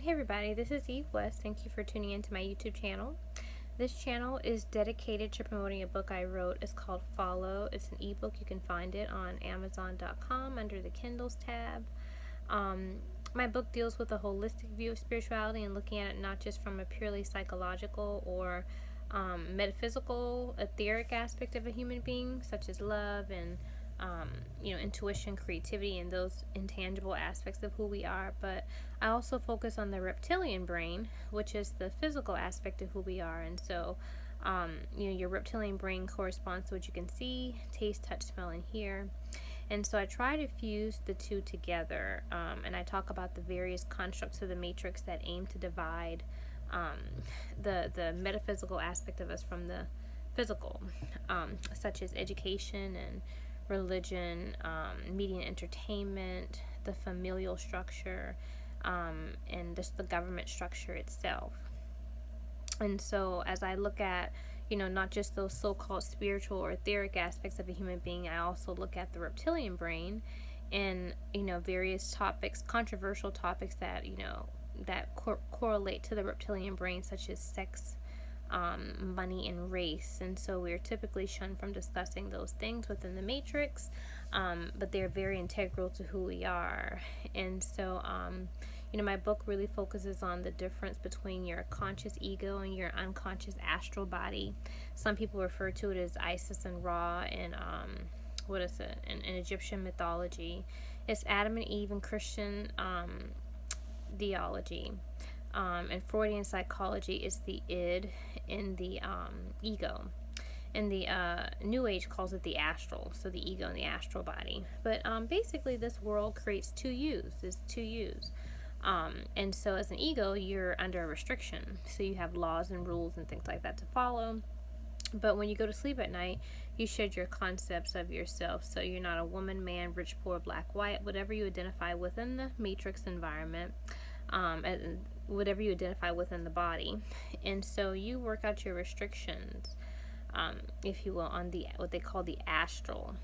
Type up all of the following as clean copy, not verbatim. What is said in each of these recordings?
Hey everybody, this is Eve West. Thank you for tuning into my YouTube channel. This channel is dedicated to promoting a book I wrote. It's called Follow. It's an ebook. You can find it on Amazon.com under the Kindles tab. My book deals with a holistic view of spirituality and looking at it not just from a purely psychological or metaphysical, etheric aspect of a human being, such as love and intuition, creativity, and those intangible aspects of who we are. But I also focus on the reptilian brain, which is the physical aspect of who we are. And so, your reptilian brain corresponds to what you can see, taste, touch, smell, and hear. And so I try to fuse the two together, and I talk about the various constructs of the matrix that aim to divide the metaphysical aspect of us from the physical, such as education and religion, media and entertainment, the familial structure, and just the government structure itself. And so as I look at, not just those so-called spiritual or etheric aspects of a human being, I also look at the reptilian brain and, various topics, controversial topics that, that correlate to the reptilian brain, such as sex, money, and race. And so we're typically shunned from discussing those things within the matrix, but they're very integral to who we are. And so my book really focuses on the difference between your conscious ego and your unconscious astral body. Some people refer to it as Isis and Ra in in Egyptian mythology. It's Adam and Eve in Christian theology. And Freudian psychology is the id in the ego. And the New Age calls it the astral, so the ego and the astral body. But basically, this world creates two yous. There's two yous. And so as an ego, you're under a restriction. So you have laws and rules and things like that to follow. But when you go to sleep at night, you shed your concepts of yourself. So you're not a woman, man, rich, poor, black, white, whatever you identify within the matrix environment. Whatever you identify within the body. And so you work out your restrictions, if you will, on what they call the astral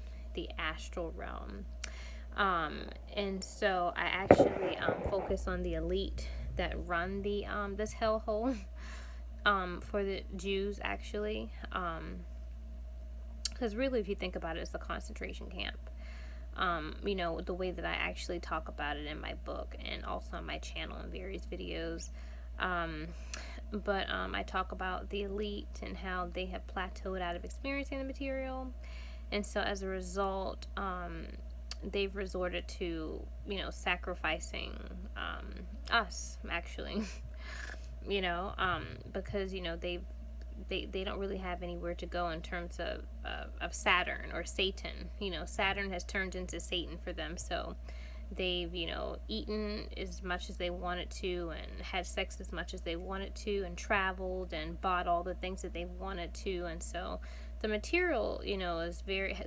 realm. And so I actually focus on the elite that run the this hellhole for the Jews, actually, because really, if you think about it, it's a concentration camp. The way that I actually talk about it in my book and also on my channel in various videos. But I talk about the elite and how they have plateaued out of experiencing the material. And so as a result, they've resorted to, sacrificing us, actually, because, they don't really have anywhere to go in terms of Saturn or Satan. Saturn has turned into Satan for them. So they've, eaten as much as they wanted to and had sex as much as they wanted to and traveled and bought all the things that they wanted to. And so the material,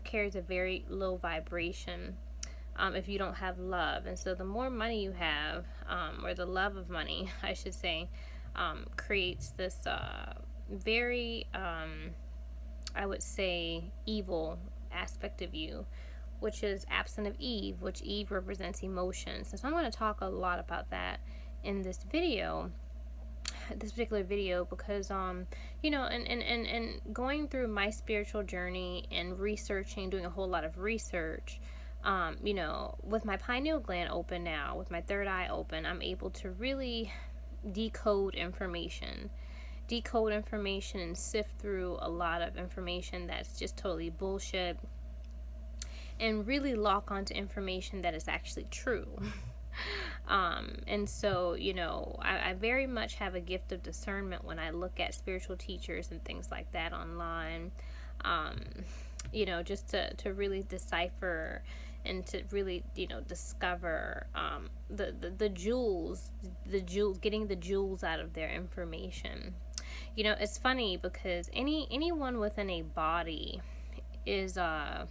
carries a very low vibration if you don't have love. And so the more money you have, or the love of money, I should say, creates this very, I would say, evil aspect of you, which is absent of Eve, which Eve represents emotions. And so I'm going to talk a lot about that in this particular video, because, and going through my spiritual journey and researching, doing a whole lot of research, with my pineal gland open now, with my third eye open, I'm able to really decode information and sift through a lot of information that's just totally bullshit, and really lock onto information that is actually true. And so, I very much have a gift of discernment when I look at spiritual teachers and things like that online, just to really decipher and to really, discover the jewels, getting the jewels out of their information. It's funny because anyone within a body is, I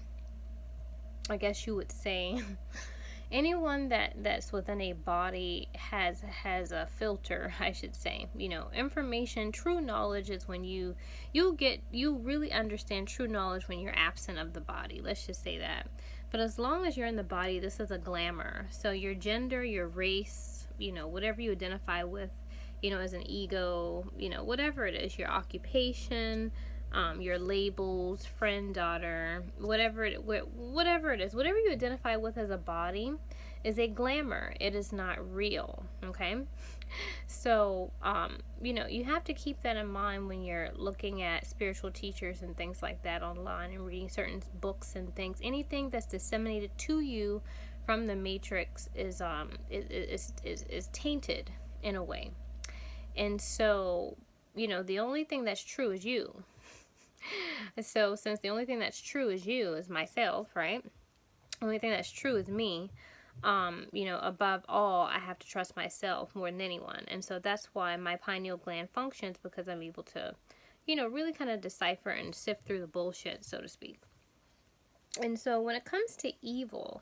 guess you would say, anyone that's within a body has a filter, I should say. Information, true knowledge is when you really understand true knowledge when you're absent of the body. Let's just say that. But as long as you're in the body, this is a glamour. So your gender, your race, whatever you identify with, as an ego, whatever it is, your occupation, your labels, friend, daughter, whatever it is, whatever you identify with as a body is a glamour. It is not real, okay? So, you have to keep that in mind when you're looking at spiritual teachers and things like that online and reading certain books and things. Anything that's disseminated to you from the matrix is tainted in a way. And so, the only thing that's true is you. So, since the only thing that's true is you, is myself, right? The only thing that's true is me. Above all, I have to trust myself more than anyone. And so that's why my pineal gland functions, because I'm able to, really kind of decipher and sift through the bullshit, so to speak. And so when it comes to evil,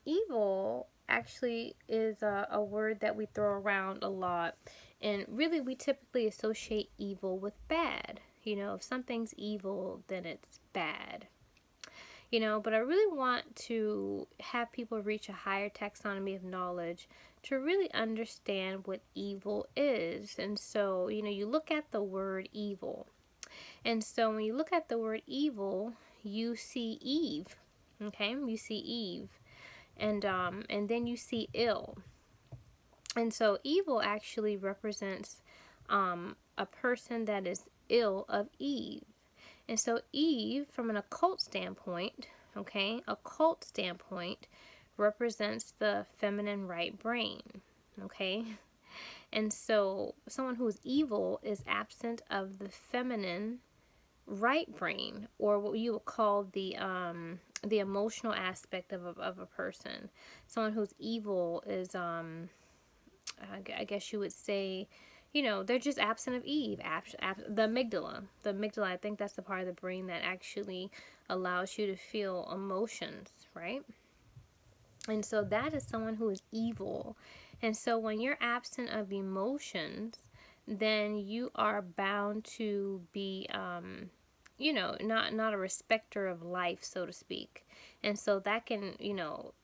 evil actually is a word that we throw around a lot. And really, we typically associate evil with bad. If something's evil, then it's bad. But I really want to have people reach a higher taxonomy of knowledge to really understand what evil is. And so, you look at the word evil. And so when you look at the word evil, you see Eve. Okay? You see Eve. And then you see ill. And so evil actually represents a person that is ill of Eve. And so Eve, from an occult standpoint, represents the feminine right brain, okay? And so someone who is evil is absent of the feminine right brain, or what you would call the emotional aspect of a person. Someone who's evil is, I guess you would say, they're just absent of Eve, the amygdala. The amygdala, I think that's the part of the brain that actually allows you to feel emotions, right? And so that is someone who is evil. And so when you're absent of emotions, then you are bound to be, not a respecter of life, so to speak. And so that can,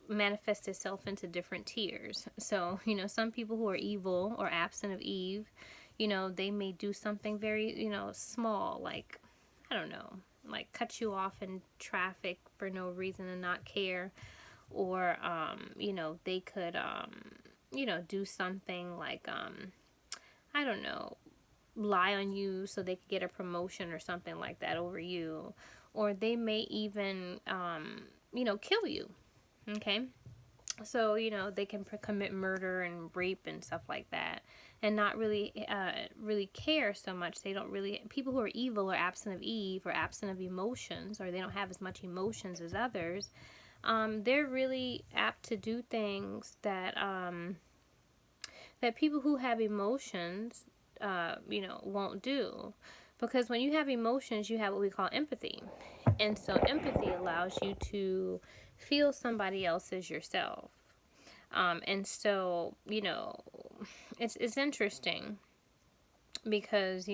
manifest itself into different tiers. So, some people who are evil or absent of Eve, they may do something very, small, like, I don't know, like cut you off in traffic for no reason and not care. Or, they could, do something like, I don't know, lie on you so they could get a promotion or something like that over you. Or they may even, kill you. Okay? So, they can commit murder and rape and stuff like that, and not really care so much. They don't really, people who are evil or absent of Eve or absent of emotions, or they don't have as much emotions as others, they're really apt to do things that, that people who have emotions, won't do. Because when you have emotions, you have what we call empathy. And so empathy allows you to feel somebody else as yourself. And so, it's interesting because,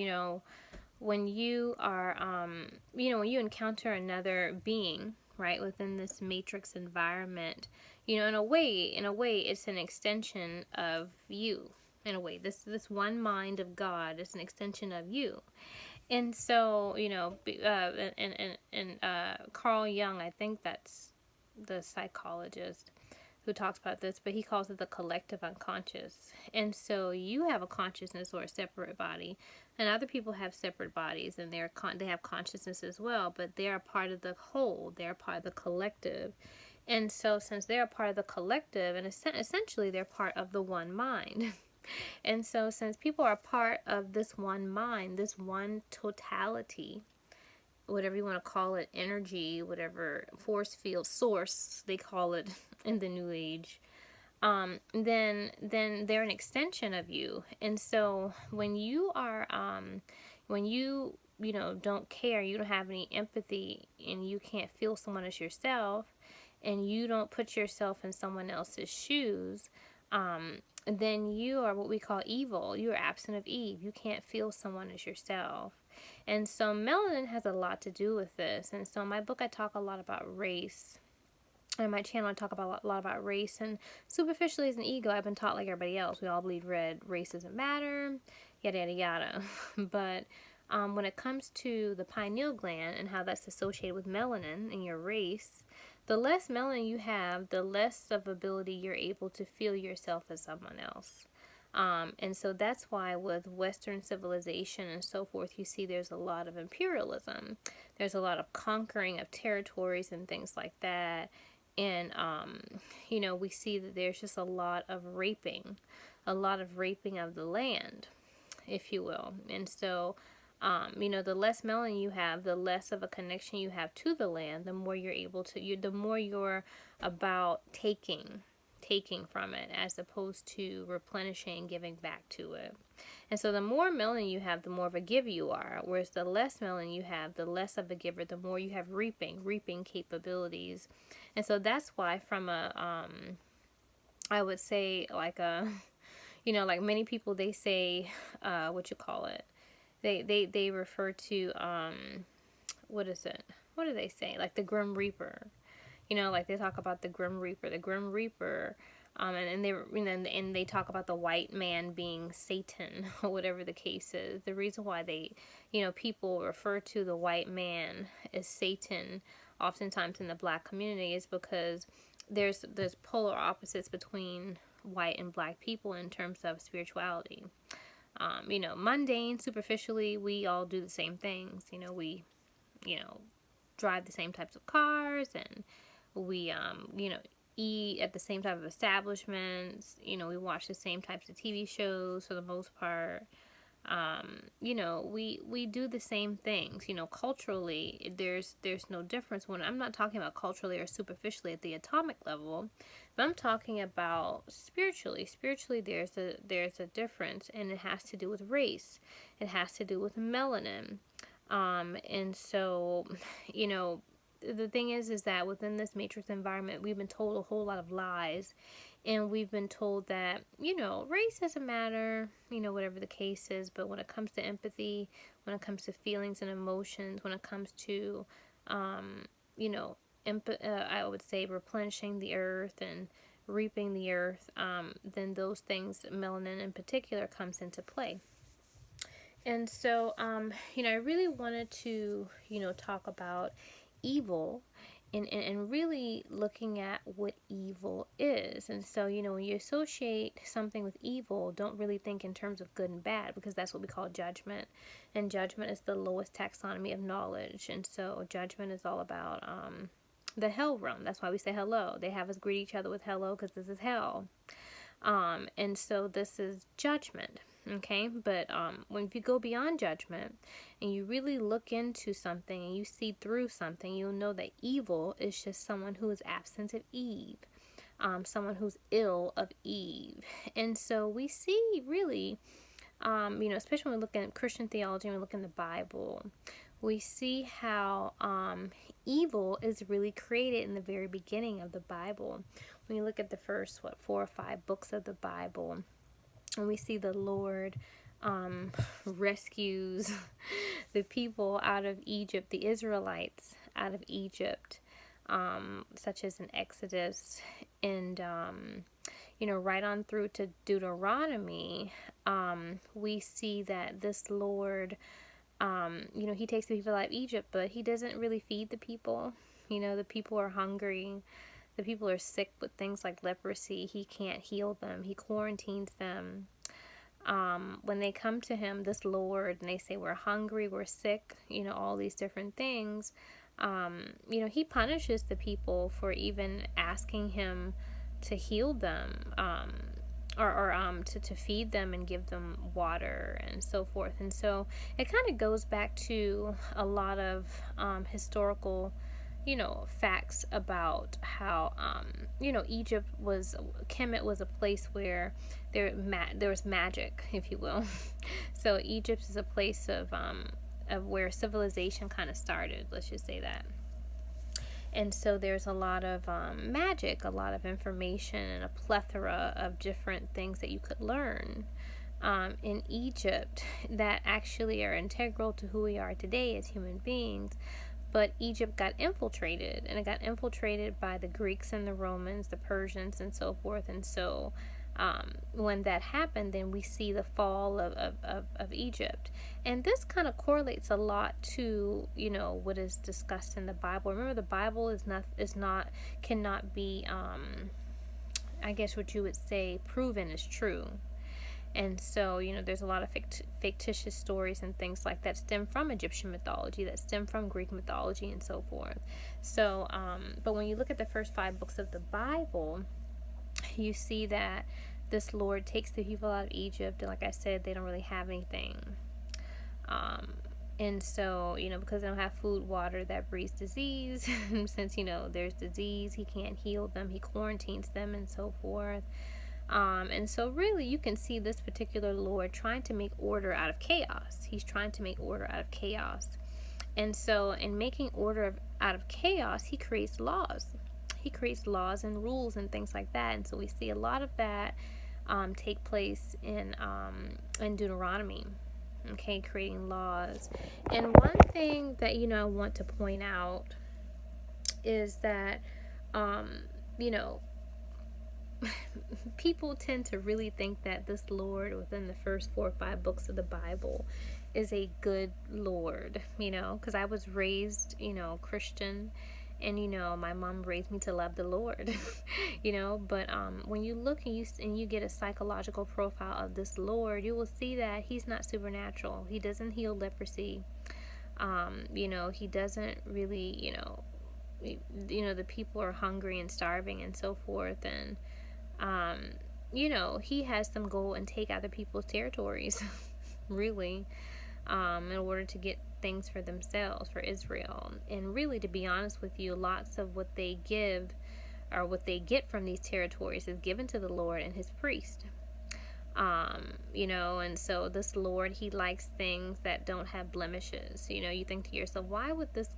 when you are, when you encounter another being, right, within this matrix environment, in a way, it's an extension of you. In a way, this one mind of God is an extension of you. And so, Carl Jung, I think that's the psychologist who talks about this, but he calls it the collective unconscious. And so you have a consciousness or a separate body, and other people have separate bodies, and they have consciousness as well, but they're a part of the whole. They're a part of the collective. And so since they're a part of the collective, and essentially they're part of the one mind. And so since people are part of this one mind, this one totality, whatever you want to call it, energy, whatever, force field, source, they call it in the New Age, then they're an extension of you. And so when you are, don't care, you don't have any empathy, and you can't feel someone as yourself, and you don't put yourself in someone else's shoes, then you are what we call evil. You are absent of Eve. You can't feel someone as yourself. And so melanin has a lot to do with this. And so in my book, I talk a lot about race. on my channel, I talk about a lot about race, and superficially as an ego, I've been taught like everybody else. We all bleed red, race doesn't matter, yada, yada, yada. But when it comes to the pineal gland and how that's associated with melanin in your race, the less melanin you have, the less of ability you're able to feel yourself as someone else. And so that's why with Western civilization and so forth, you see there's a lot of imperialism. There's a lot of conquering of territories and things like that. And, we see that there's just a lot of raping of the land, if you will. And so, the less melanin you have, the less of a connection you have to the land, the more you're able to, the more you're about taking from it as opposed to replenishing and giving back to it. And so the more melanin you have, the more of a giver you are, whereas the less melanin you have, the less of a giver, the more you have reaping capabilities. And so that's why from a I would say like a like many people, they say they refer to what is it? What do they say? Like the Grim Reaper. Like they talk about the Grim Reaper, and they and they talk about the white man being Satan or whatever the case is. The reason why they, people refer to the white man as Satan, oftentimes in the black community, is because there's polar opposites between white and black people in terms of spirituality. Mundane, superficially, we all do the same things. We, drive the same types of cars, and we, eat at the same type of establishments. We watch the same types of TV shows for the most part. We do the same things. Culturally, there's no difference. When I'm not talking about culturally or superficially at the atomic level, but I'm talking about spiritually. Spiritually, there's a difference, and it has to do with race. It has to do with melanin. And so, the thing is that within this matrix environment, we've been told a whole lot of lies, and we've been told that, race doesn't matter, whatever the case is. But when it comes to empathy, when it comes to feelings and emotions, when it comes to, I would say replenishing the earth and reaping the earth, then those things, melanin in particular, comes into play. And so, I really wanted to, talk about evil and really looking at what evil is. And so, when you associate something with evil, don't really think in terms of good and bad, because that's what we call judgment. And judgment is the lowest taxonomy of knowledge. And so judgment is all about the hell realm. That's why we say hello. They have us greet each other with hello, because this is hell. And so this is judgment. Okay, but if you go beyond judgment and you really look into something and you see through something, you'll know that evil is just someone who is absent of Eve, someone who's ill of Eve. And so we see really, especially when we look at Christian theology and we look in the Bible, we see how evil is really created in the very beginning of the Bible. When you look at the first, 4 or 5 books of the Bible, and we see the Lord rescues the people out of Egypt, the Israelites out of Egypt, such as in Exodus, and right on through to Deuteronomy, we see that this Lord, he takes the people out of Egypt, but he doesn't really feed the people. The people are hungry. The people are sick with things like leprosy. He can't heal them. He quarantines them. When they come to him, this Lord, and they say, we're hungry, we're sick, all these different things, he punishes the people for even asking him to heal them, or to feed them and give them water and so forth. And so it kind of goes back to a lot of historical facts about how, Egypt was, Kemet was a place where there was magic, if you will. So Egypt is a place of where civilization kind of started, let's just say that. And so there's a lot of magic, a lot of information, and a plethora of different things that you could learn in Egypt that actually are integral to who we are today as human beings. But Egypt got infiltrated, and it got infiltrated by the Greeks and the Romans, the Persians, and so forth. And so when that happened, then we see the fall of Egypt. And this kind of correlates a lot to, what is discussed in the Bible. Remember, the Bible cannot be, I guess what you would say, proven as true. And so, there's a lot of fictitious stories and things like that stem from Egyptian mythology, that stem from Greek mythology, and so forth. So, but when you look at the first 5 books of the Bible, you see that this Lord takes the people out of Egypt, and like I said, they don't really have anything. And so, because they don't have food, water, that breeds disease. Since, there's disease, he can't heal them, he quarantines them, and so forth. And so really you can see this particular Lord trying to make order out of chaos. He's trying to make order out of chaos. And so in making order out of chaos, he creates laws. He creates laws and rules and things like that. And so we see a lot of that take place in Deuteronomy. Okay, creating laws. And one thing that, I want to point out is that, people tend to really think that this Lord within the first 4 or 5 books of the Bible is a good Lord, because I was raised, Christian, and my mom raised me to love the Lord, but when you look and you get a psychological profile of this Lord, you will see that he's not supernatural. He doesn't heal leprosy. He doesn't really, the people are hungry and starving and so forth, and he has them go and take other people's territories, really, in order to get things for themselves, for Israel. And really, to be honest with you, lots of what they give, or what they get from these territories, is given to the Lord and his priest. And so this Lord, he likes things that don't have blemishes. You think to yourself, why would this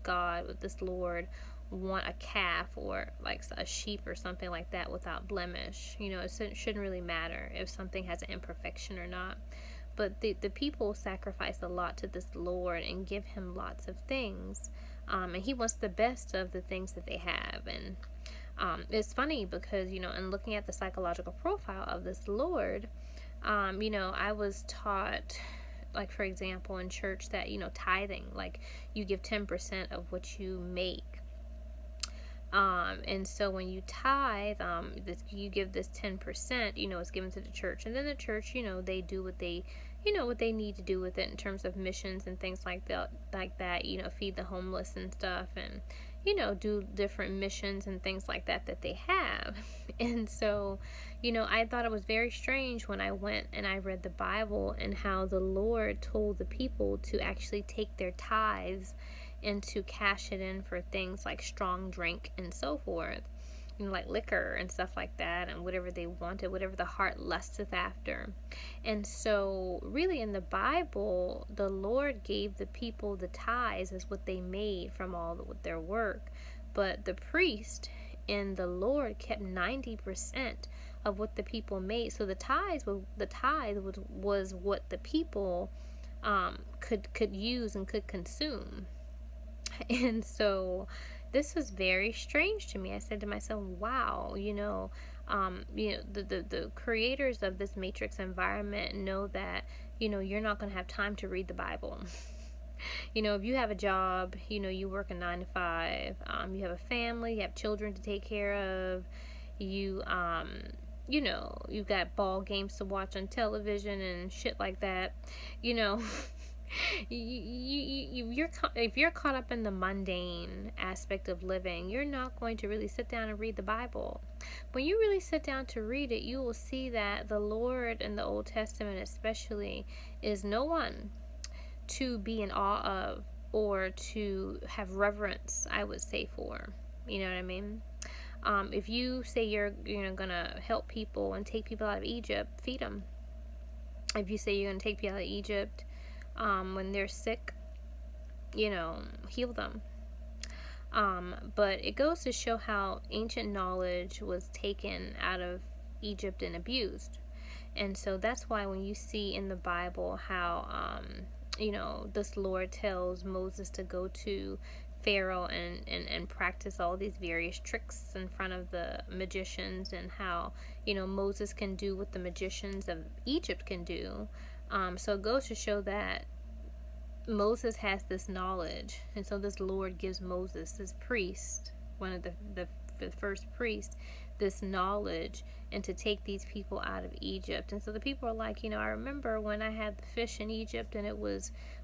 Lord want a calf or like a sheep or something like that without blemish? It shouldn't really matter if something has an imperfection or not. But the people sacrifice a lot to this Lord and give him lots of things, and he wants the best of the things that they have. And it's funny because in looking at the psychological profile of this Lord, I was taught, like, for example, in church, that tithing, like, you give 10% of what you make. And so when you tithe, you give this 10%, it's given to the church, and then the church, they do what they need to do with it in terms of missions and things like that, feed the homeless and stuff, and, do different missions and things like that they have. And so, I thought it was very strange when I went and I read the Bible and how the Lord told the people to actually take their tithes and to cash it in for things like strong drink and so forth, like liquor and stuff like that, and whatever they wanted, whatever the heart lusteth after. And so really in the Bible, the Lord gave the people the tithes as what they made from all their work, but the priest and the Lord kept 90% of what the people made. So the tithe was what the people could use and could consume. And so this was very strange to me. I said to myself, wow, the creators of this matrix environment know that, you're not going to have time to read the Bible. If you have a job, you work a 9 to 5, you have a family, you have children to take care of, you've got ball games to watch on television and shit like that, if you're caught up in the mundane aspect of living, you're not going to really sit down and read the Bible. When you really sit down to read it, you will see that the Lord in the Old Testament especially is no one to be in awe of or to have reverence, I would say, for. You know what I mean? If you say you're gonna help people and take people out of Egypt, feed them. If you say you're gonna take people out of Egypt when they're sick, heal them. But it goes to show how ancient knowledge was taken out of Egypt and abused. And so that's why when you see in the Bible how, this Lord tells Moses to go to Pharaoh and practice all these various tricks in front of the magicians, and how, Moses can do what the magicians of Egypt can do. So it goes to show that Moses has this knowledge, and so this Lord gives Moses, this priest, one of the first priest, this knowledge, and to take these people out of Egypt. And so the people are like, I remember when I had the fish in Egypt, and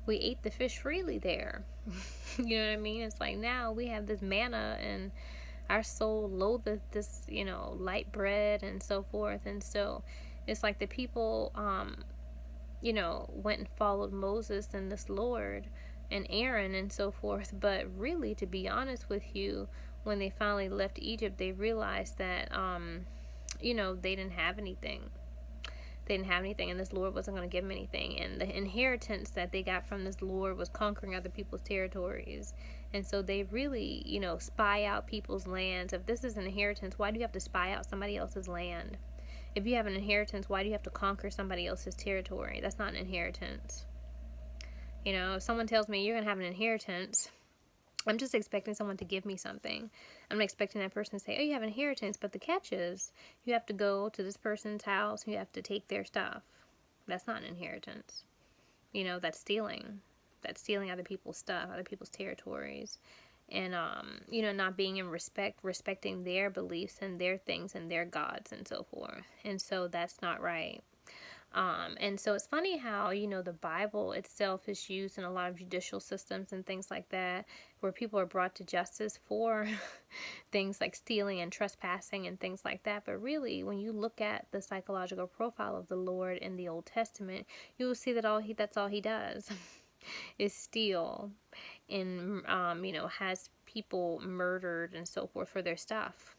we ate the fish freely there. You know what I mean? It's like now we have this manna, and our soul loatheth this, light bread, and so forth. And so it's like the people, went and followed Moses and this Lord and Aaron and so forth. But really, to be honest with you, when they finally left Egypt, they realized that, they didn't have anything. They didn't have anything, and this Lord wasn't going to give them anything. And the inheritance that they got from this Lord was conquering other people's territories. And so they really, spy out people's lands. If this is an inheritance, why do you have to spy out somebody else's land? If you have an inheritance, why do you have to conquer somebody else's territory? That's not an inheritance. If someone tells me you're going to have an inheritance, I'm just expecting someone to give me something. I'm not expecting that person to say, oh, you have an inheritance, but the catch is you have to go to this person's house and you have to take their stuff. That's not an inheritance. That's stealing. That's stealing other people's stuff, other people's territories. And, not being in respecting their beliefs and their things and their gods and so forth. And so that's not right. And so it's funny how, the Bible itself is used in a lot of judicial systems and things like that, where people are brought to justice for things like stealing and trespassing and things like that. But really, when you look at the psychological profile of the Lord in the Old Testament, you will see that that's all he does is steal and, has people murdered and so forth for their stuff,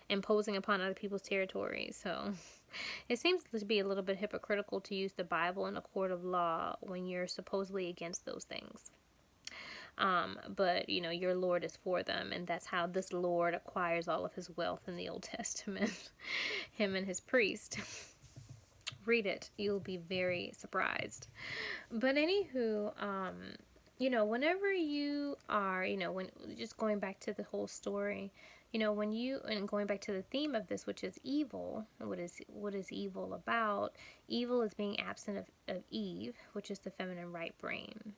imposing upon other people's territories. So it seems to be a little bit hypocritical to use the Bible in a court of law when you're supposedly against those things. But, your Lord is for them, and that's how this Lord acquires all of his wealth in the Old Testament, him and his priest. Read it. You'll be very surprised. But anywho, whenever you are, when just going back to the whole story, and going back to the theme of this, which is evil, what is evil about? Evil is being absent of Eve, which is the feminine right brain.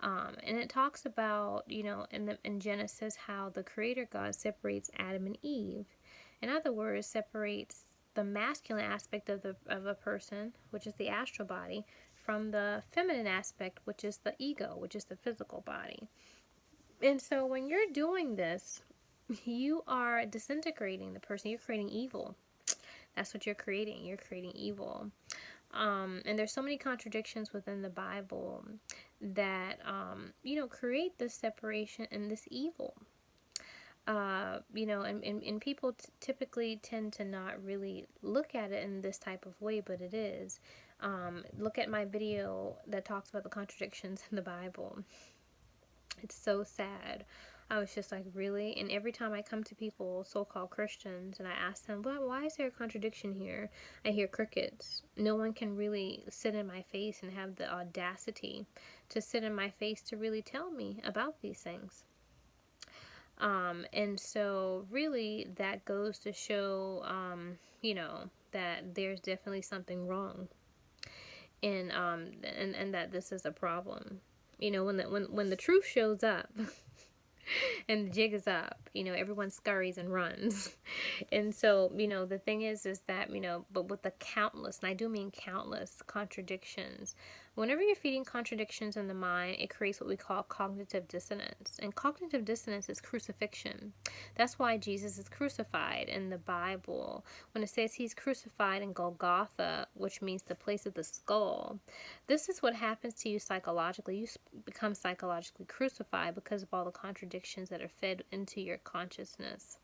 And it talks about, in Genesis, how the Creator God separates Adam and Eve. In other words, separates the masculine aspect of a person, which is the astral body, from the feminine aspect, which is the ego, which is the physical body. And so when you're doing this, you are disintegrating the person. You're creating evil. That's what you're creating. You're creating evil. And there's so many contradictions within the Bible that, create this separation and this evil. And people typically tend to not really look at it in this type of way, but it is. Look at my video that talks about the contradictions in the Bible. It's so sad. I was just like, really? And every time I come to people, so-called Christians, and I ask them, why is there a contradiction here? I hear crickets. No one can really sit in my face and have the audacity to sit in my face to really tell me about these things. And so really that goes to show, that there's definitely something wrong, and that this is a problem. When the truth shows up and the jig is up, everyone scurries and runs. And so, the thing is that, but with the countless, and I do mean countless contradictions, whenever you're feeding contradictions in the mind, it creates what we call cognitive dissonance. And cognitive dissonance is crucifixion. That's why Jesus is crucified in the Bible. When it says he's crucified in Golgotha, which means the place of the skull, this is what happens to you psychologically. You become psychologically crucified because of all the contradictions that are fed into your consciousness.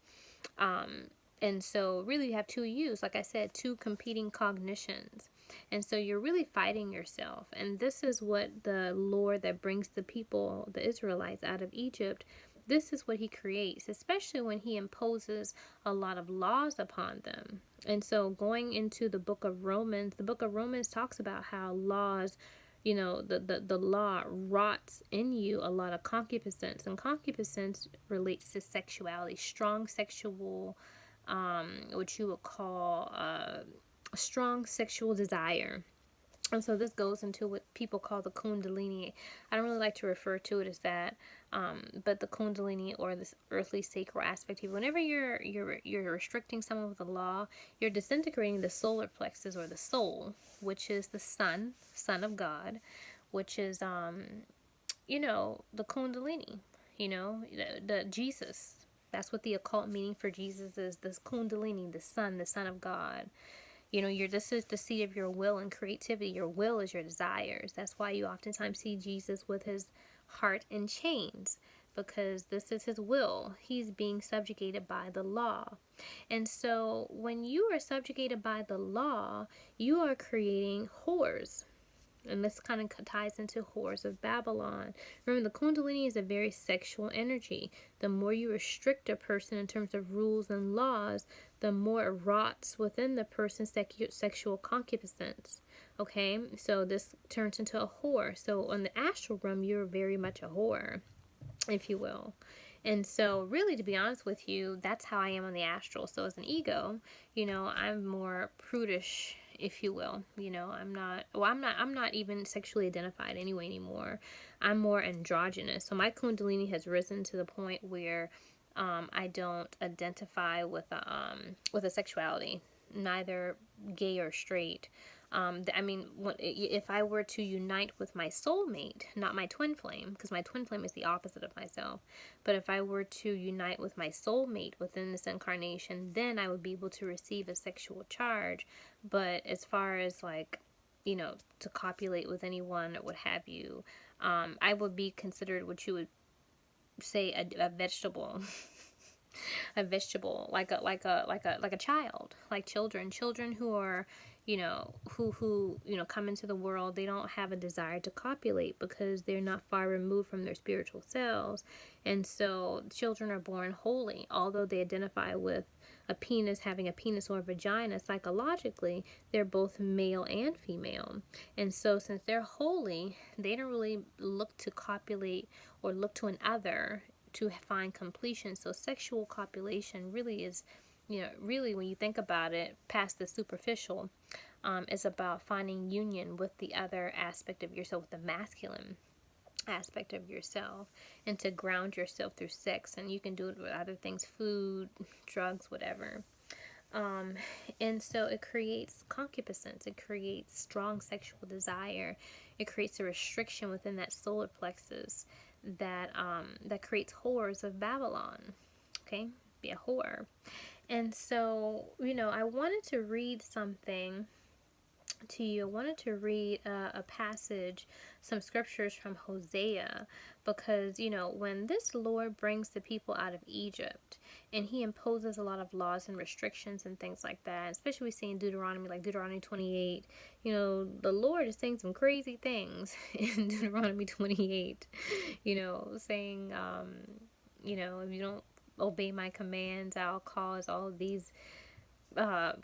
And so really you have two yous, like I said, two competing cognitions. And so you're really fighting yourself. And this is what the Lord that brings the people, the Israelites, out of Egypt, this is what he creates, especially when he imposes a lot of laws upon them. And so going into the book of Romans talks about how laws, the law rots in you a lot of concupiscence, and concupiscence relates to sexuality, strong sexual, what you would call strong sexual desire. And so this goes into what people call the kundalini. I don't really like to refer to it as that, but the kundalini, or this earthly sacral aspect of you. Whenever you're restricting someone with the law, you're disintegrating the solar plexus, or the soul, which is the son of God, which is the kundalini, the Jesus. That's what the occult meaning for Jesus is. This kundalini, the son of God. This is the seat of your will and creativity. Your will is your desires. That's why you oftentimes see Jesus with his heart in chains, because this is his will. He's being subjugated by the law. And so when you are subjugated by the law, you are creating whores. And this kind of ties into whores of Babylon. Remember, the Kundalini is a very sexual energy. The more you restrict a person in terms of rules and laws, the more it rots within the person's sexual concupiscence. Okay, so this turns into a whore. So on the astral realm, you're very much a whore, if you will. And so really, to be honest with you, that's how I am on the astral. So as an ego, I'm more prudish, if you will. I'm not even sexually identified anyway anymore. I'm more androgynous. So my kundalini has risen to the point where I don't identify with a sexuality, neither gay or straight. If I were to unite with my soulmate, not my twin flame, because my twin flame is the opposite of myself, but if I were to unite with my soulmate within this incarnation, then I would be able to receive a sexual charge. But as far as to copulate with anyone or what have you, I would be considered what you would say a vegetable. A vegetable, like a child, like children who are, who come into the world. They don't have a desire to copulate because they're not far removed from their spiritual selves. And so children are born holy, although they identify with a penis, having a penis or a vagina. Psychologically, they're both male and female. And so since they're holy, they don't really look to copulate or look to another to find completion. So sexual copulation really is, really when you think about it, past the superficial, is about finding union with the other aspect of yourself, with the masculine aspect of yourself, and to ground yourself through sex. And you can do it with other things, food, drugs, whatever. And so it creates concupiscence. It creates strong sexual desire. It creates a restriction within that solar plexus that creates whores of Babylon. Okay, be a whore. And so, I wanted to read something to you. I wanted to read a passage, some scriptures from Hosea, because, when this Lord brings the people out of Egypt and he imposes a lot of laws and restrictions and things like that, especially we see in Deuteronomy, like Deuteronomy 28, the Lord is saying some crazy things in Deuteronomy 28, saying, if you don't obey my commands, I'll cause all of these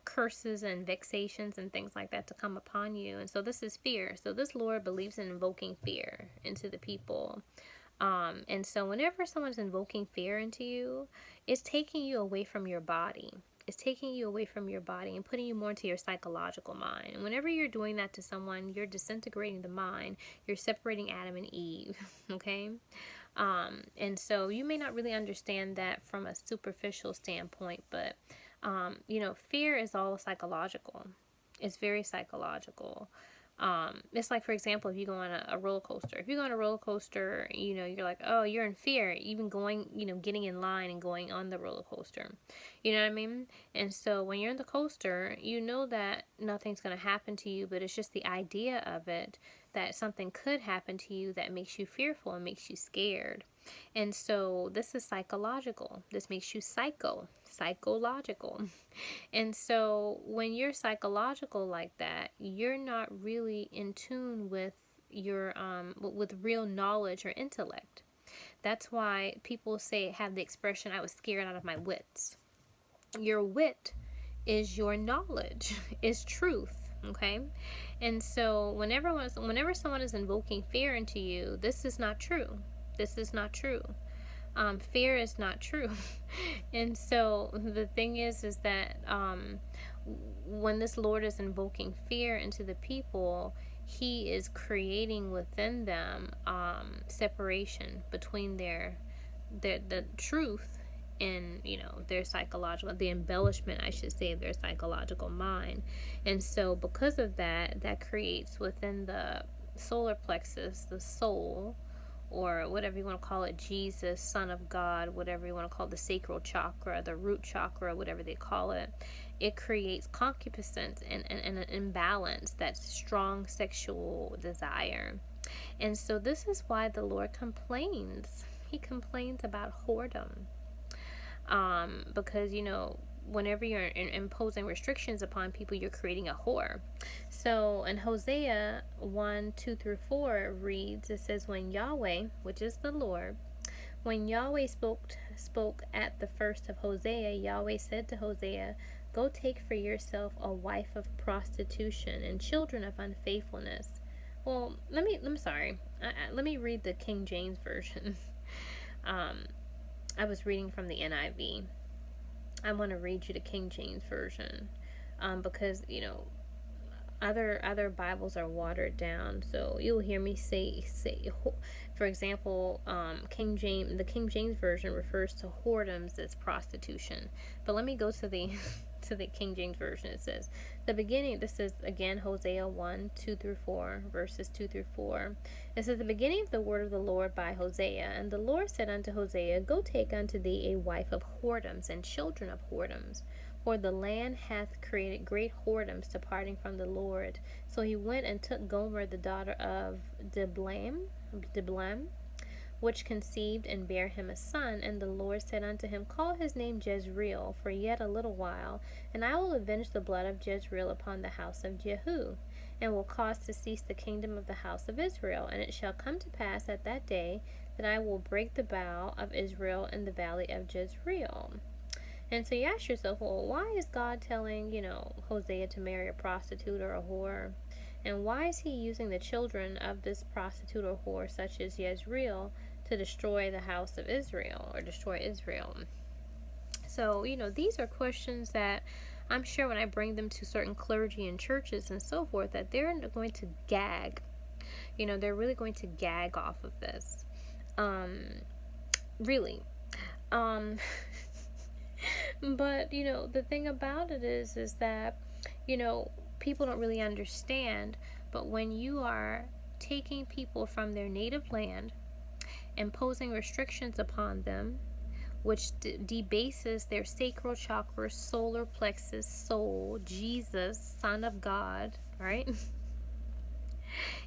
curses and vexations and things like that to come upon you. And so this is fear. So this Lord believes in invoking fear into the people. And so whenever someone's invoking fear into you, it's taking you away from your body. It's taking you away from your body and putting you more into your psychological mind. And whenever you're doing that to someone, you're disintegrating the mind. You're separating Adam and Eve. Okay? And so you may not really understand that from a superficial standpoint, but fear is all psychological. It's very psychological. It's like, for example, if you go on a roller coaster. If you go on a roller coaster, you're like, oh, you're in fear, even going, getting in line and going on the roller coaster. You know what I mean? And so when you're in the coaster, you know that nothing's going to happen to you, but it's just the idea of it, that something could happen to you, that makes you fearful and makes you scared. And so this is psychological. This makes you psychological. And so when you're psychological like that, you're not really in tune with your with real knowledge or intellect. That's why people have the expression, I was scared out of my wits. Your wit is your knowledge, is truth. Okay? And so whenever someone is invoking fear into you, this is not true. This is not true. Fear is not true. And so the thing is that when this Lord is invoking fear into the people, he is creating within them separation between the truth and their psychological, the embellishment, I should say, of their psychological mind. And so because of that, that creates within the solar plexus, the soul, or whatever you want to call it, Jesus, Son of God, whatever you want to call it, the sacral chakra, the root chakra, whatever they call it, it creates concupiscence and an imbalance, that strong sexual desire. And so this is why the Lord complains. He complains about whoredom. Because, whenever you're imposing restrictions upon people, you're creating a whore. So in Hosea 1:2-4 reads, it says, when Yahweh, which is the Lord, when Yahweh spoke at the first of Hosea, Yahweh said to Hosea, go take for yourself a wife of prostitution and children of unfaithfulness. Well, let me read the King James Version. I was reading from the NIV. I want to read you the King James Version, because other Bibles are watered down. So you'll hear me say. For example, the King James Version refers to whoredoms as prostitution. But let me go to the to the King James Version. It says, the beginning, this is again Hosea 1:2-4, verses 2-4. It says, the beginning of the word of the Lord by Hosea. And the Lord said unto Hosea, go take unto thee a wife of whoredoms and children of whoredoms, for the land hath created great whoredoms, departing from the Lord. So he went and took Gomer the daughter of Diblaim, which conceived and bare him a son. And the Lord said unto him, call his name Jezreel, for yet a little while, and I will avenge the blood of Jezreel upon the house of Jehu, and will cause to cease the kingdom of the house of Israel. And it shall come to pass at that day that I will break the bow of Israel in the valley of Jezreel. And so you ask yourself, well, why is God telling, Hosea to marry a prostitute or a whore? And why is he using the children of this prostitute or whore, such as Jezreel, to destroy the house of Israel, or destroy Israel? So, these are questions that I'm sure when I bring them to certain clergy and churches and so forth, that they're going to gag. They're really going to gag off of this. Really. But, the thing about it is that, people don't really understand, but when you are taking people from their native land, imposing restrictions upon them, which debases their sacral chakra, solar plexus, soul, Jesus, Son of God, right?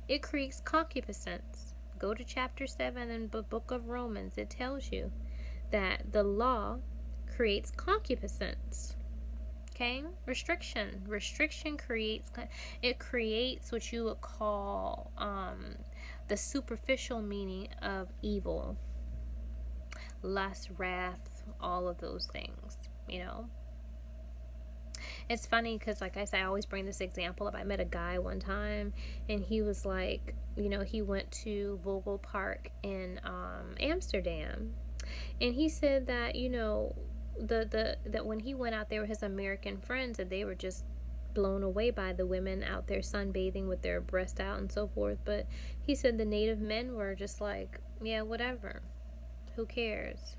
It creates concupiscence. Go to chapter 7 in the book of Romans. It tells you that the law creates concupiscence. Okay? Restriction creates what you would call the superficial meaning of evil, lust, wrath, all of those things. It's funny because, like I said, I always bring this example up. I met a guy one time, and he was like, he went to Vogel Park in Amsterdam, and he said that that when he went out there with his American friends, that they were just blown away by the women out there sunbathing with their breasts out and so forth. But he said the native men were just like, yeah, whatever, who cares,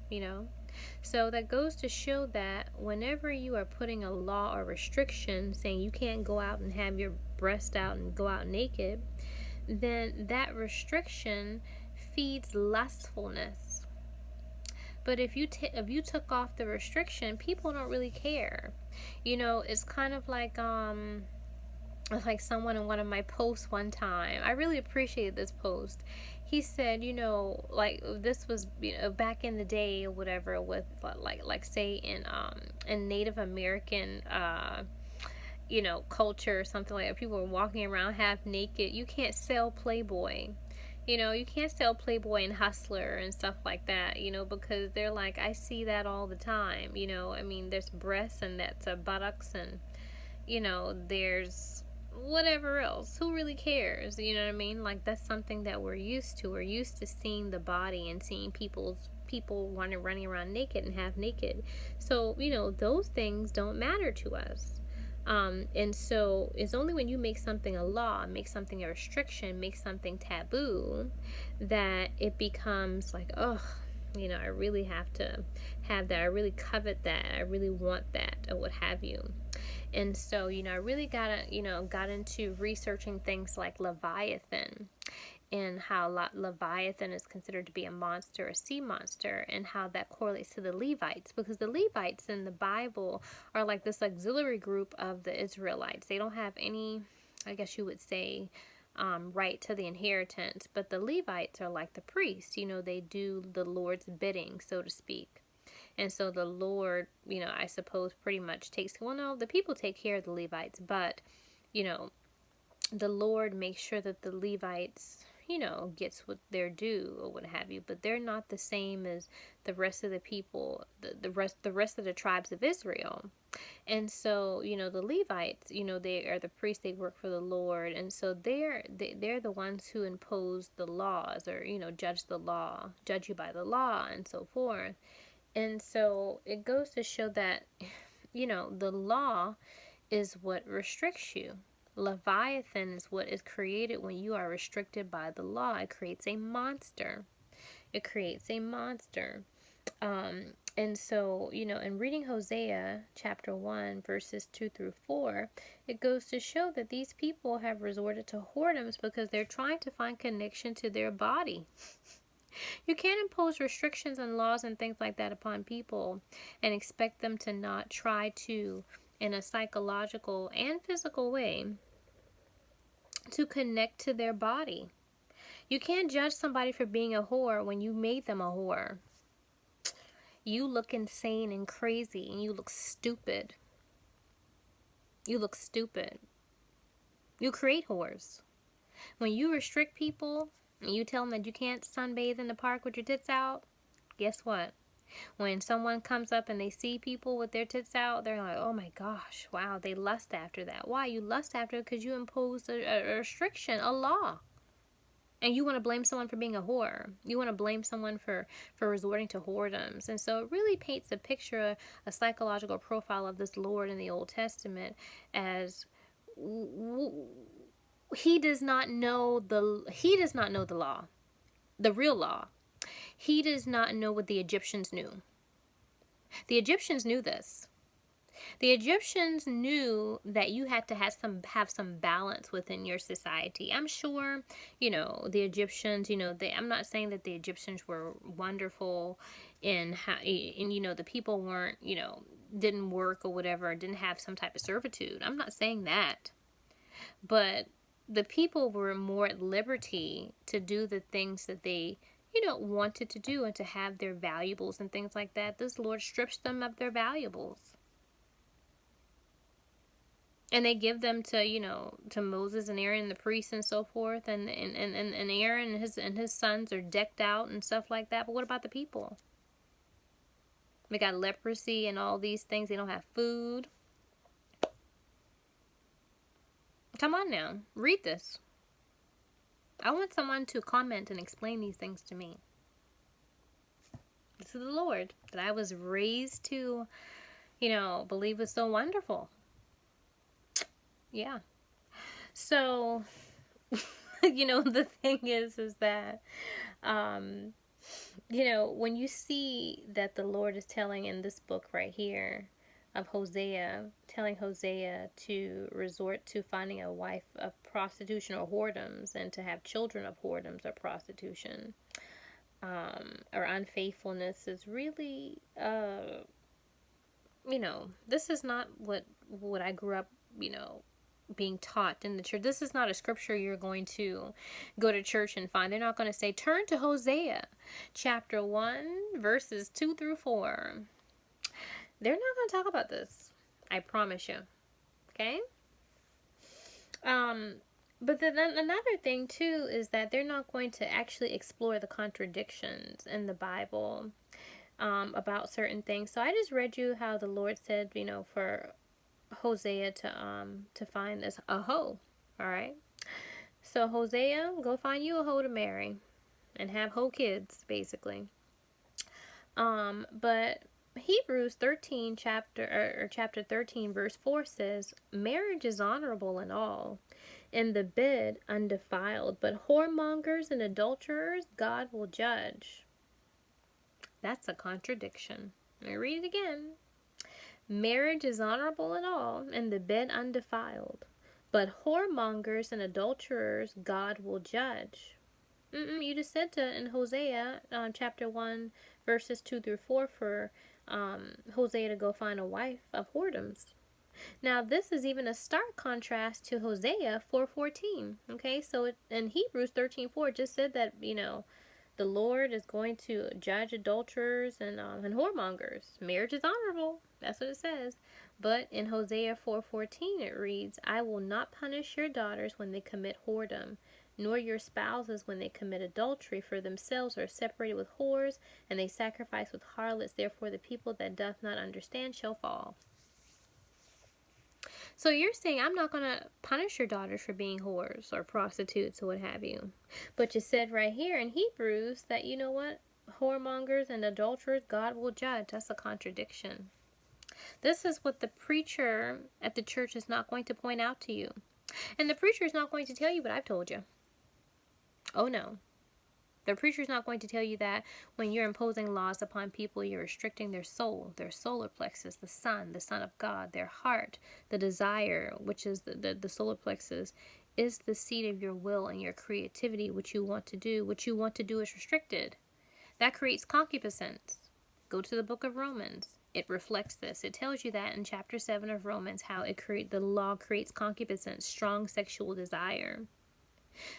So that goes to show that whenever you are putting a law or restriction saying you can't go out and have your breast out and go out naked, then that restriction feeds lustfulness. But if you took off the restriction, people don't really care. It's kind of like someone in one of my posts one time. I really appreciated this post. He said, like this was back in the day or whatever, with like say in Native American culture or something like that. People were walking around half naked. You can't sell Playboy. You can't sell Playboy and Hustler and stuff like that, because they're like, I see that all the time, there's breasts and that's buttocks and, there's whatever else. Who really cares? You know what I mean? Like, that's something that we're used to. We're used to seeing the body and seeing people running around naked and half naked. So, those things don't matter to us. And so it's only when you make something a law, make something a restriction, make something taboo, that it becomes like, oh, I really have to have that. I really covet that. I really want that, or what have you. And so, I really got into researching things like Leviathan, and how Leviathan is considered to be a monster, a sea monster, and how that correlates to the Levites, because the Levites in the Bible are like this auxiliary group of the Israelites. They don't have any, I guess you would say, right to the inheritance, but the Levites are like the priests. They do the Lord's bidding, so to speak. And so the Lord, I suppose pretty much no, the people take care of the Levites, but, the Lord makes sure that the Levites, gets what they're due, or what have you. But they're not the same as the rest of the people, the rest of the tribes of Israel. And so, the Levites, they are the priests. They work for the Lord, and so they're the ones who impose the laws, or judge you by the law, and so forth. And so it goes to show that, the law is what restricts you. Leviathan is what is created when you are restricted by the law. It creates a monster. It creates a monster. And so, in reading Hosea chapter 1, verses 2 through 4, it goes to show that these people have resorted to whoredoms because they're trying to find connection to their body. You can't impose restrictions and laws and things like that upon people and expect them to not try to, in a psychological and physical way, to connect to their body. You can't judge somebody for being a whore when you made them a whore. You look insane and crazy, and you look stupid. You look stupid. You create whores. When you restrict people, and you tell them that you can't sunbathe in the park with your tits out, guess what? When someone comes up and they see people with their tits out, they're like, oh my gosh, wow, they lust after that. Why? You lust after it because you imposed a restriction, a law. And you want to blame someone for being a whore. You want to blame someone for resorting to whoredoms. And so it really paints a picture, a psychological profile of this Lord in the Old Testament as he does not know the law, the real law. He does not know what the Egyptians knew. The Egyptians knew this. The Egyptians knew that you had to have some balance within your society. I'm sure, the Egyptians, I'm not saying that the Egyptians were wonderful in how, the people weren't, didn't work or whatever, didn't have some type of servitude. I'm not saying that. But the people were more at liberty to do the things that they, wanted to do, and to have their valuables and things like that. This Lord strips them of their valuables. And they give them to Moses and Aaron and the priests and so forth. And Aaron and his sons are decked out and stuff like that. But what about the people? They got leprosy and all these things. They don't have food. Come on now. Read this. I want someone to comment and explain these things to me. This is the Lord that I was raised to, believe was so wonderful. Yeah. So, the thing is that, when you see that the Lord is telling in this book right here of Hosea, telling Hosea to resort to finding a wife of prostitution or whoredoms, and to have children of whoredoms or prostitution, or unfaithfulness, is really, this is not what I grew up, being taught in the church. This is not a scripture you're going to go to church and find. They're not going to say, turn to Hosea chapter 1, verses 2 through 4. They're not going to talk about this. I promise you. Okay? But then another thing too is that they're not going to actually explore the contradictions in the Bible about certain things. So I just read you how the Lord said, for Hosea to find this a hoe. All right. So Hosea, go find you a hoe to marry and have hoe kids, basically. But Hebrews 13 chapter 13 verse 4 says, marriage is honorable in all, and the bed undefiled, but whoremongers and adulterers God will judge. That's a contradiction. Let me read it again. Marriage is honorable in all, and the bed undefiled, but whoremongers and adulterers God will judge. You just said in Hosea chapter 1 verses 2 through 4 for Hosea to go find a wife of whoredoms. Now this is even a stark contrast to Hosea 4:14. Okay, so in Hebrews 13:4 just said that the Lord is going to judge adulterers and whoremongers. Marriage is honorable. That's what it says. But in Hosea 4:14 it reads, I will not punish your daughters when they commit whoredom, nor your spouses when they commit adultery, for themselves are separated with whores, and they sacrifice with harlots. Therefore the people that doth not understand shall fall. So you're saying I'm not going to punish your daughters for being whores or prostitutes or what have you. But you said right here in Hebrews that, you know what? Whoremongers and adulterers God will judge. That's a contradiction. This is what the preacher at the church is not going to point out to you. And the preacher is not going to tell you what I've told you. Oh no. The preacher is not going to tell you that when you're imposing laws upon people, you're restricting their soul, their solar plexus, the Son of God, their heart, the desire, which is the solar plexus, is the seat of your will and your creativity, what you want to do. What you want to do is restricted. That creates concupiscence. Go to the book of Romans. It reflects this. It tells you that in chapter 7 of Romans, how the law creates concupiscence, strong sexual desire.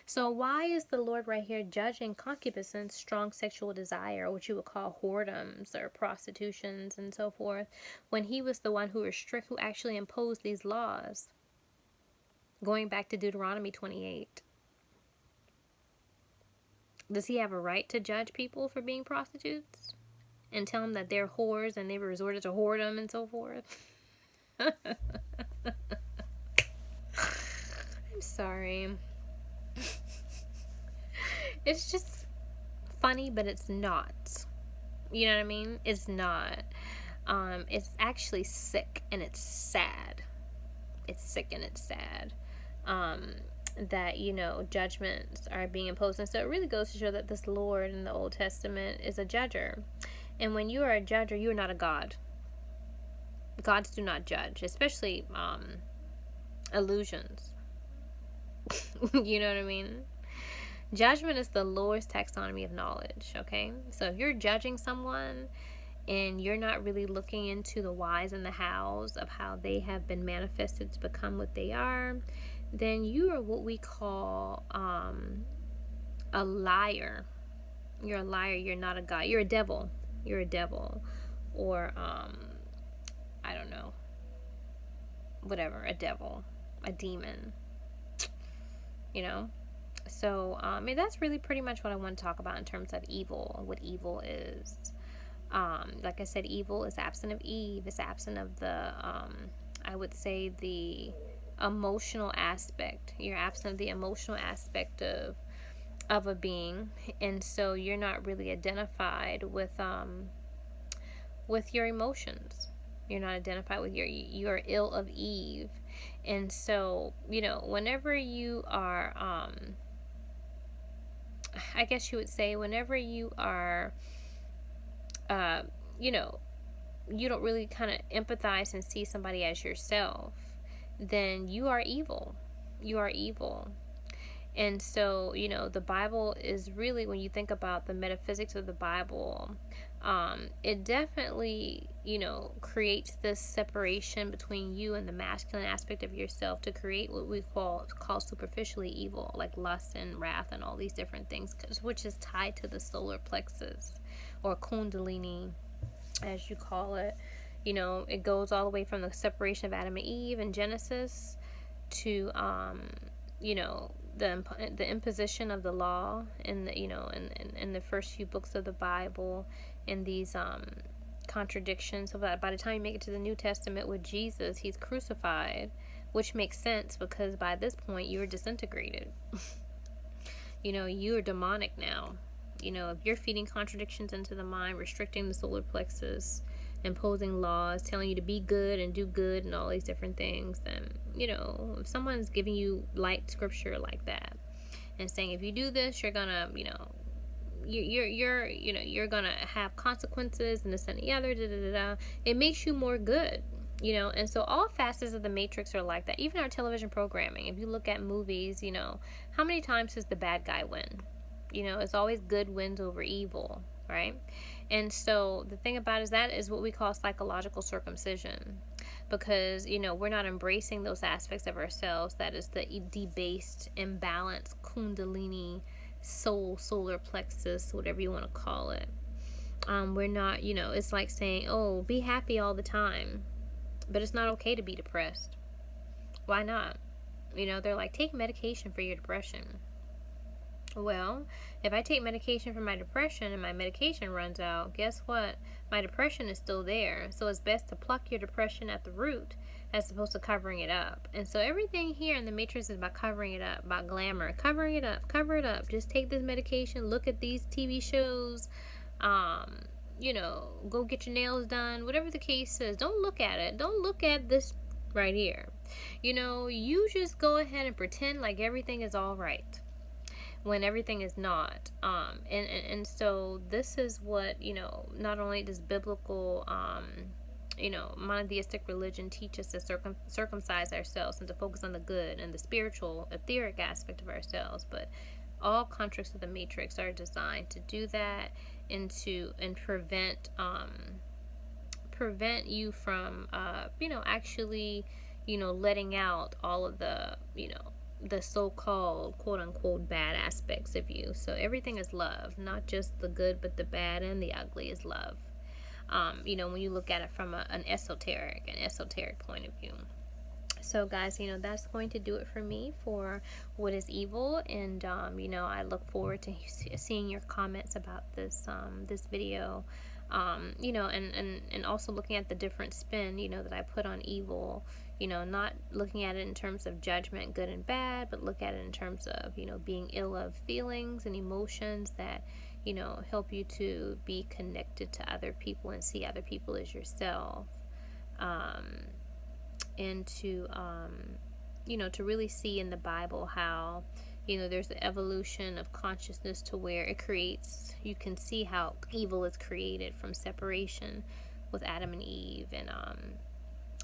So why is the Lord right here judging concupiscence, strong sexual desire, what you would call whoredoms or prostitutions and so forth, when he was the one who actually imposed these laws? Going back to Deuteronomy 28. Does he have a right to judge people for being prostitutes? And tell them that they're whores and they resorted to whoredom and so forth? I'm sorry. It's just funny, but it's not. You know what I mean? It's not. It's actually sick and it's sad. It's sick and it's sad. That, judgments are being imposed. And so it really goes to show that this Lord in the Old Testament is a judger. And when you are a judger, you are not a God. Gods do not judge, especially illusions. You know what I mean? Judgment is the lowest taxonomy of knowledge, okay? So if you're judging someone and you're not really looking into the whys and the hows of how they have been manifested to become what they are, then you are what we call a liar. You're a liar. You're not a God. You're a devil. You're a devil. Or, I don't know. Whatever. A devil. A demon. So, that's really pretty much what I want to talk about in terms of evil, what evil is. Like I said, evil is absent of Eve. It's absent of the, I would say, the emotional aspect. You're absent of the emotional aspect of a being. And so you're not really identified with your emotions. You're not identified with you're ill of Eve. And so, whenever you are, I guess you would say, whenever you are, you don't really kind of empathize and see somebody as yourself, then you are evil. You are evil. And so, the Bible is really, when you think about the metaphysics of the Bible, it definitely, creates this separation between you and the masculine aspect of yourself to create what we call superficially evil, like lust and wrath and all these different things, which is tied to the solar plexus or kundalini, as you call it. It goes all the way from the separation of Adam and Eve in Genesis to, the imposition of the law in the in the first few books of the Bible, in these contradictions. So by the time you make it to the New Testament with Jesus, he's crucified, which makes sense because by this point you're disintegrated. You're demonic now. If you're feeding contradictions into the mind, restricting the solar plexus, imposing laws, telling you to be good and do good and all these different things, then, if someone's giving you light scripture like that and saying, if you do this, you're gonna, you're gonna have consequences and this and the other, it makes you more good. And so all facets of the matrix are like that. Even our television programming, if you look at movies, how many times does the bad guy win? It's always good wins over evil, right? And so the thing about it is that is what we call psychological circumcision, because we're not embracing those aspects of ourselves. That is the debased, imbalanced kundalini solar plexus, whatever you want to call it. We're not, it's like saying, oh, be happy all the time, but it's not okay to be depressed. Why not? They're like, take medication for your depression. Well, if I take medication for my depression and my medication runs out, guess what? My depression is still there. So it's best to pluck your depression at the root as opposed to covering it up. And so everything here in the Matrix is about covering it up, about glamour. Covering it up, cover it up. Just take this medication, look at these TV shows, go get your nails done, whatever the case is. Don't look at it. Don't look at this right here. You just go ahead and pretend like everything is all right when everything is not. And so this is what, not only does biblical, monotheistic religion teach us to circumcise ourselves and to focus on the good and the spiritual, etheric aspect of ourselves, but all contracts of the matrix are designed to do that and prevent you from, actually, letting out all of the so-called quote-unquote bad aspects of you. So everything is love, not just the good, but the bad and the ugly is love. When you look at it from an esoteric point of view. So guys, that's going to do it for me for what is evil. And I look forward to seeing your comments about this video. And also looking at the different spin, that I put on evil, not looking at it in terms of judgment, good and bad, but look at it in terms of, being ill of feelings and emotions that, help you to be connected to other people and see other people as yourself. And to, to really see in the Bible how, there's an evolution of consciousness to where you can see how evil is created from separation with Adam and Eve, and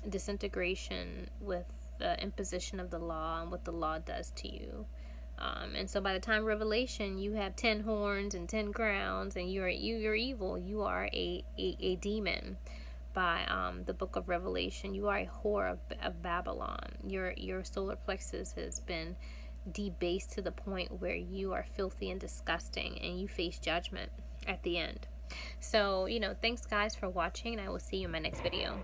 disintegration with the imposition of the law and what the law does to you. And so by the time Revelation, you have 10 horns and 10 crowns, and you're evil. You are a demon. By the book of Revelation, you are a whore of Babylon. Your solar plexus has been debased to the point where you are filthy and disgusting, and you face judgment at the end. So, thanks guys for watching, and I will see you in my next video.